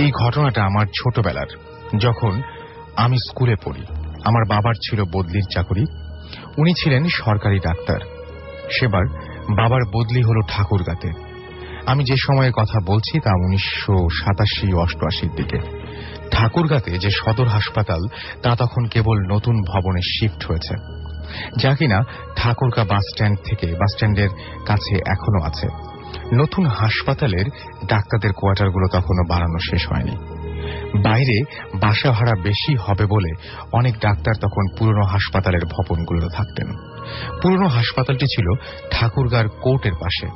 এই ঘটনাটা আমার ছোটবেলার, যখন আমি স্কুলে পড়ি। আমার বাবার ছিল বদলির চাকরি, উনি ছিলেন সরকারি ডাক্তার। সেবার বাবার বদলি হল ঠাকুরগাঁতে। আমি যে সময়ের কথা বলছি তা 1987-88 দিকে। ঠাকুরগাঁতে যে সদর হাসপাতাল তা তখন কেবল নতুন ভবনে শিফট হয়েছে, যা কিনা ঠাকুরগাঁ বাসস্ট্যান্ডের কাছে এখনো আছে। নতুন হাসপাতালের ডাক্তারদের কোয়ার্টারগুলো তখনও বানানো শেষ হয়নি। বাইরে বাসা ভাড়া বেশি হবে বলে অনেক ডাক্তার তখন পুরনো হাসপাতালের ভবনগুলোতে থাকতেন। পুরনো হাসপাতালটি ছিল ঠাকুরগাঁর কোর্টের পাশে।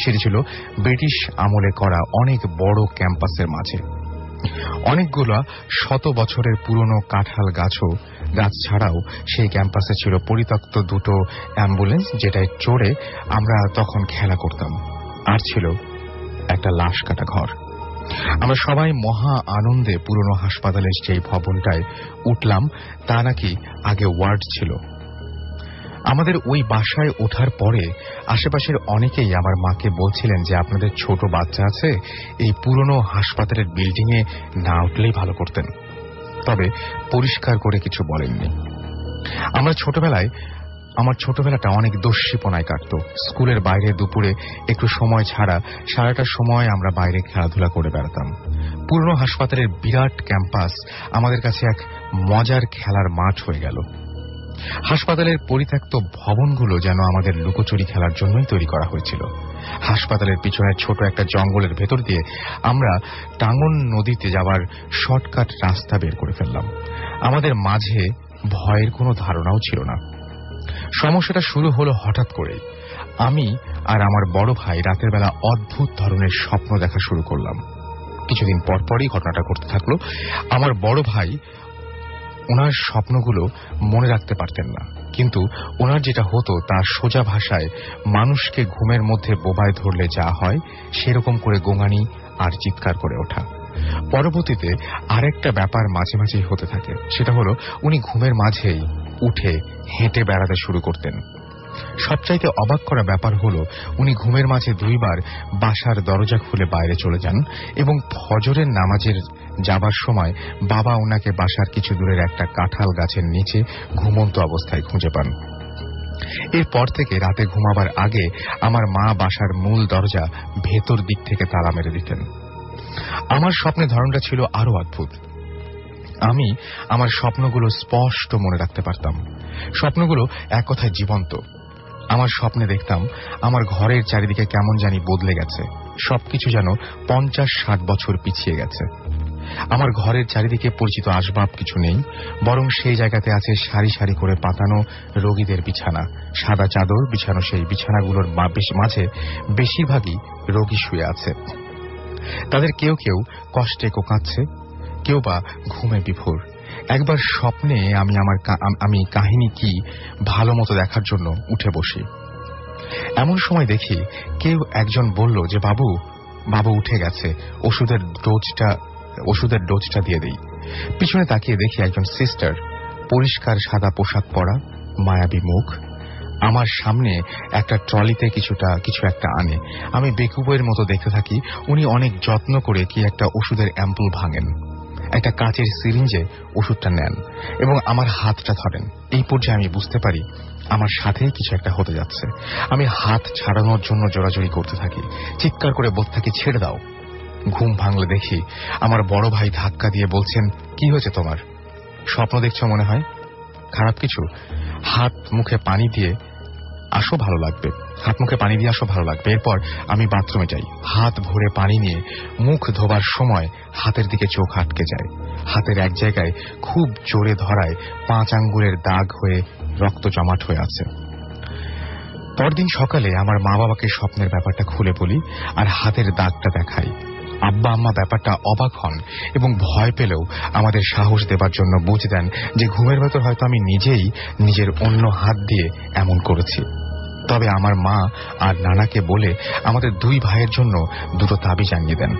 সেটি ছিল ব্রিটিশ আমলে করা অনেক বড় ক্যাম্পাসের মাঝে। অনেকগুলো শত বছরের পুরনো কাঁঠাল গাছ ছাড়াও সেই ক্যাম্পাসে ছিল পরিত্যক্ত দুটো অ্যাম্বুলেন্স, যেটায় চড়ে আমরা তখন খেলা করতাম। আর ছিল একটা লাশ কাটা ঘর। আমরা সবাই মহা আনন্দে পুরনো হাসপাতালের সেই ভবনটায় উঠলাম। তা নাকি আগে ওয়ার্ড ছিল। আমাদের ওই বাসায় ওঠার পরে আশেপাশের অনেকেই আমার মাকে বলছিলেন যে আপনাদের ছোট বাচ্চা আছে, এই পুরনো হাসপাতালের বিল্ডিং এ না উঠলেই ভালো করতেন। তবে পরিষ্কার করে কিছু বলেননি। আমার ছোটবেলাটা অনেক দস্যিপনায় কাটত। স্কুলের বাইরে দুপুরে একটু সময় ছাড়া সারাটা সময় আমরা বাইরে খেলাধুলা করে বেড়াতাম। পুরনো হাসপাতালের বিরাট ক্যাম্পাস আমাদের কাছে এক মজার খেলার মাঠ হয়ে গেল। হাসপাতালের পরিত্যক্ত ভবনগুলো যেন আমাদের লুকোচুরি খেলার জন্যই তৈরি করা হয়েছিল। হাসপাতালের পিছনের ছোট একটা জঙ্গলের ভেতর দিয়ে আমরা টাঙ্গন নদীতে যাওয়ার শর্টকাট রাস্তা বের করে ফেললাম। আমাদের মাঝে ভয়ের কোনো ধারণাও ছিল না। সমস্যাটা শুরু হলো হঠাৎ করেই। আমি আর আমার বড় ভাই রাতের বেলা অদ্ভুত ধরনের স্বপ্ন দেখা শুরু করলাম। কিছুদিন পরপরই ঘটনাটা ঘটতে থাকলো। আমার বড় ভাই ওনার স্বপ্নগুলো মনে রাখতে পারতেন না, কিন্তু ওনার যেটা হতো তা সোজা ভাষায় মানুষকে ঘুমের মধ্যে বোবায় ধরলে যা হয় সেরকম করে গোঙানি আর চিৎকার করে ওঠা। পরবর্তীতে আরেকটা ব্যাপার মাঝে মাঝেই হতে থাকে। সেটা হলো উনি ঘুমের মাঝেই উঠে হেঁটে বেড়াতে শুরু করতেন। সবচাইতে অবাক করা ব্যাপার হলো উনি ঘুমের মাঝে 2 বার বাসার দরজা খুলে বাইরে চলে যান এবং ফজরের নামাজের যাবার সময় বাবা ওনাকে বাসার কিছু দূরের একটা কাঁঠাল গাছের নিচে ঘুমন্ত অবস্থায় খুঁজে পান। এরপর থেকে রাতে ঘুমাবার আগে আমার মা বাসার মূল দরজা ভেতর দিক থেকে তালা মেরে দিতেন। আমার স্বপ্নের ধরনটা ছিল আরো অদ্ভুত। আমি আমার স্বপ্নগুলো স্পষ্ট মনে রাখতে পারতাম। স্বপ্নগুলো এক কথায় জীবন্ত। আমার স্বপ্নে দেখতাম আমার ঘরের চারিদিকে কেমন জানি বদলে গেছে। সবকিছু যেন 50-60 বছর পিছিয়ে গেছে। আমার ঘরের চারিদিকে পরিচিত আসবাব কিছু নেই, বরং সেই জায়গাতে আছে সারি সারি করে পাতানো রোগীদের বিছানা। সাদা চাদর বিছানো সেই বিছানাগুলোর মাঝে বেশিরভাগই রোগী শুয়ে আছে। তাদের কেউ কেউ কষ্টে কোঁকাচ্ছে, কেউ বা ঘুমে বিভোর। একবার স্বপ্নে আমি কাহিনী কি ভালো মতো দেখার জন্য উঠে বসি। এমন সময় দেখি কেউ একজন বলল যে বাবু উঠে গেছে, ওষুধের ডোজটা দিয়ে দেই। পিছনে তাকিয়ে দেখি একজন সিস্টার, পরিষ্কার সাদা পোশাক পরা, মায়াবী মুখ, আমার সামনে একটা ট্রলিতে কিছু একটা আনে। আমি বেকুবের মতো দেখতে থাকি। উনি অনেক যত্ন করে কি একটা ওষুধের অ্যাম্পুল ভাঙেন, একটা কাচের সিরিঞ্জে ওষুধটা নেন এবং আমার হাতটা ধরেন। এই পর্যায়ে আমি বুঝতে পারি আমার সাথেই কিছু একটা হতে যাচ্ছে। আমি হাত ছাড়ানোর জন্য জোরাজোরি করতে থাকি, চিৎকার করে বলতে থাকি, ছেড়ে দাও। ঘুম ভাঙলে দেখি আমার বড় ভাই ধাক্কা দিয়ে বলছেন, কি হয়েছে তোমার? স্বপ্ন দেখছো মনে হয়? খারাপ কিছু? হাত মুখে পানি দিয়ে আসো, ভালো লাগবে। এরপর আমি বাথরুমে যাই। হাত ভরে পানি নিয়ে মুখ ধোবার সময় হাতের দিকে চোখ আটকে যায়। হাতের এক জায়গায় খুব জোরে ধরায় 5 আঙ্গুলের দাগ হয়ে রক্ত জমাট হয়ে আছে। পরদিন সকালে আমার মা বাবাকে স্বপ্নের ব্যাপারটা খুলে বলি আর হাতের দাগটা দেখাই। আব্বা আম্মা ব্যাপারটা অবাক হন এবং ভয় পেলেও আমাদের সাহস দেবার জন্য বুঝ দেন যে ঘুমের ভেতর হয়তো আমি নিজেই নিজের অন্য হাত দিয়ে এমন করেছি। তবে আমার মা আর নানাকে বলে আমাদের 2 ভাইয়ের জন্য 2টো তাবিজ আনিয়ে দেন।